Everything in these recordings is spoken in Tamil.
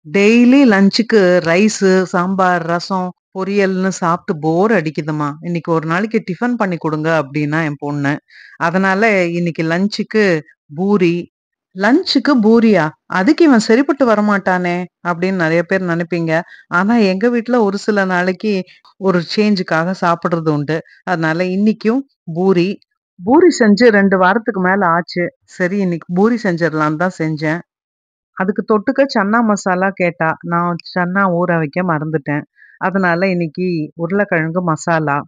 டெய்லி லஞ்சுக்கு ரைஸு, சாம்பார், ரசம், பொரியல்னு சாப்பிட்டு போர் அடிக்குதும்மா. இன்னைக்கு ஒரு நாளைக்கு டிஃபன் பண்ணி குடுங்க அப்டின்னா என் பொண்ணு. அதனால இன்னைக்கு லஞ்சுக்கு பூரி. லஞ்சுக்கு பூரியா? அதுக்கு இவன் சரிப்பட்டு வரமாட்டானே! அப்டின்னு நெறைய பேர் நெனைப்பீங்க. ஆனா எங்க வீட்ல ஒரு சில நாளைக்கு ஒரு சேஞ்சுக்காக சாப்பிடுறது உண்டு. அதனால இன்னைக்கும் பூரி. பூரி செஞ்சு 2 வாரத்துக்கு மேல ஆச்சு. சரி இன்னைக்கு பூரி செஞ்சிரலான்னு தான் செஞ்சேன். அதுக்கு தொட்டுக்க சன்னா மசாலா கேட்டா. நான் சன்னா ஊற வைக்க மறந்துட்டேன். அதனால இன்னைக்கு உருளைக்கிழங்கு மசாலா.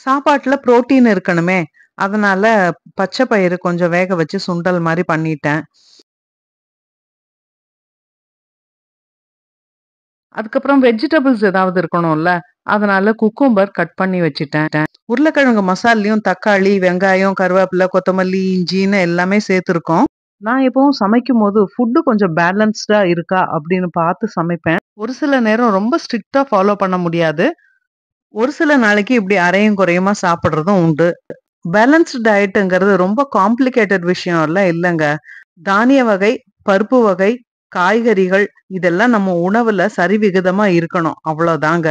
சாப்பாட்டுல புரோட்டீன் இருக்கணுமே! அதனால பச்சை பயிறு கொஞ்சம் வேக வச்சு சுண்டல் மாரி பண்ணிட்டேன். அதுக்கப்புறம் வெஜிடபிள்ஸ் ஏதாவது இருக்கணும்ல. அதனால குக்கும்பர் கட் பண்ணி வச்சுட்டேன். உருளைக்கிழங்கு மசால்லையும் தக்காளி, வெங்காயம், கருவேப்பிலை, கொத்தமல்லி, இஞ்சின்னு எல்லாமே சேர்த்துருக்கோம். நான் எப்பவும் சமைக்கும்போது ஃபுட்டு கொஞ்சம் பேலன்ஸ்டா இருக்கா அப்படின்னு பார்த்து சமைப்பேன். ஒரு சில நேரம் ரொம்ப ஸ்ட்ரிக்ட்டா ஃபாலோ பண்ண முடியாது. ஒரு சில நாளைக்கு இப்படி அரையும் குறையுமா சாப்பிடுறதும் உண்டு. பேலன்ஸ்டு டயட்டுங்கிறது ரொம்ப காம்ப்ளிகேட்டட் விஷயம்லாம் இல்லங்க. தானிய வகை, பருப்பு வகை, காய்கறிகள் இதெல்லாம் நம்ம உணவுல சரிவிகிதமா இருக்கணும். அவ்வளோதாங்க.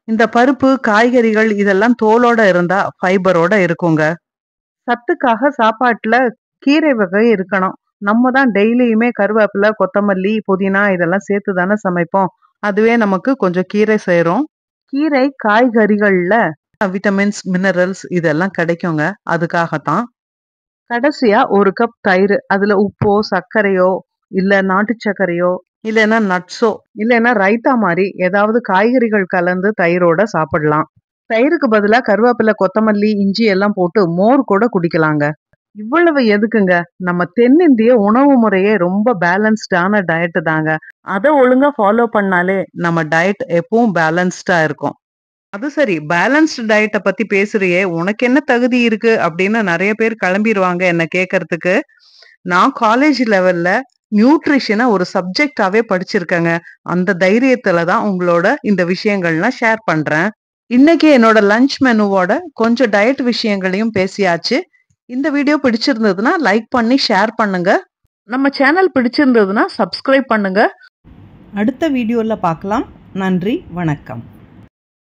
இந்த பருப்பு, காய்கறிகள் இதெல்லாம் தோலோட இருந்தா ஃபைபரோட இருக்குங்க. சத்துக்காக சாப்பாட்டுல கீரை வகை இருக்கணும். நம்ம தான் டெய்லியுமே கருவேப்பிலை, கொத்தமல்லி, புதினா இதெல்லாம் சேர்த்து தானே சமைப்போம். அதுவே நமக்கு கொஞ்சம் கீரை சேரும். கீரை, காய்கறிகள்ல விட்டமின்ஸ், மினரல்ஸ் இதெல்லாம் கிடைக்குங்க. அதுக்காகத்தான். கடைசியா 1 கப் தயிரு. அதுல உப்போ, சர்க்கரையோ, இல்ல நாட்டு சர்க்கரையோ, இல்லன்னா நட்ஸோ, இல்லன்னா ரைத்தா மாரி ஏதாவது காய்கறிகள் கலந்து தயிரோட சாப்பிடலாம். தயிருக்கு பதிலா கருவேப்பிலை, கொத்தமல்லி, இஞ்சி எல்லாம் போட்டு மோர் கூட குடிக்கலாங்க. இவ்வளவு எதுக்குங்க? நம்ம தென்னிந்திய உணவு முறையே ரொம்ப பேலன்ஸ்டான டயட் தாங்க. அத ஒழுங்கா ஃபாலோ பண்ணாலே நம்ம டயட் எப்பவும் பேலன்ஸ்டா இருக்கும். அது சரி, பேலன்ஸ்டு டயட்ட பத்தி பேசுறியே, உனக்கு என்ன தகுதி இருக்கு? அப்படின்னு நெறைய பேர் கிளம்பிருவாங்க என்ன கேட்கறதுக்கு. நான் காலேஜ் லெவல்ல நியூட்ரிஷன ஒரு சப்ஜெக்ட்டாவே படிச்சிருக்கேங்க. அந்த தைரியத்துல தான் உங்களோட இந்த விஷயங்கள்லாம் ஷேர் பண்றேன். இன்னைக்கு என்னோட லஞ்ச் மெனுவோட கொஞ்சம் டயட் விஷயங்களையும் பேசியாச்சு. இந்த வீடியோ பிடிச்சிருந்ததுன்னா லைக் பண்ணி ஷேர் பண்ணுங்க. நம்ம சேனல் பிடிச்சிருந்ததுன்னா சப்ஸ்கிரைப் பண்ணுங்க. அடுத்த வீடியோல பார்க்கலாம். நன்றி, வணக்கம்.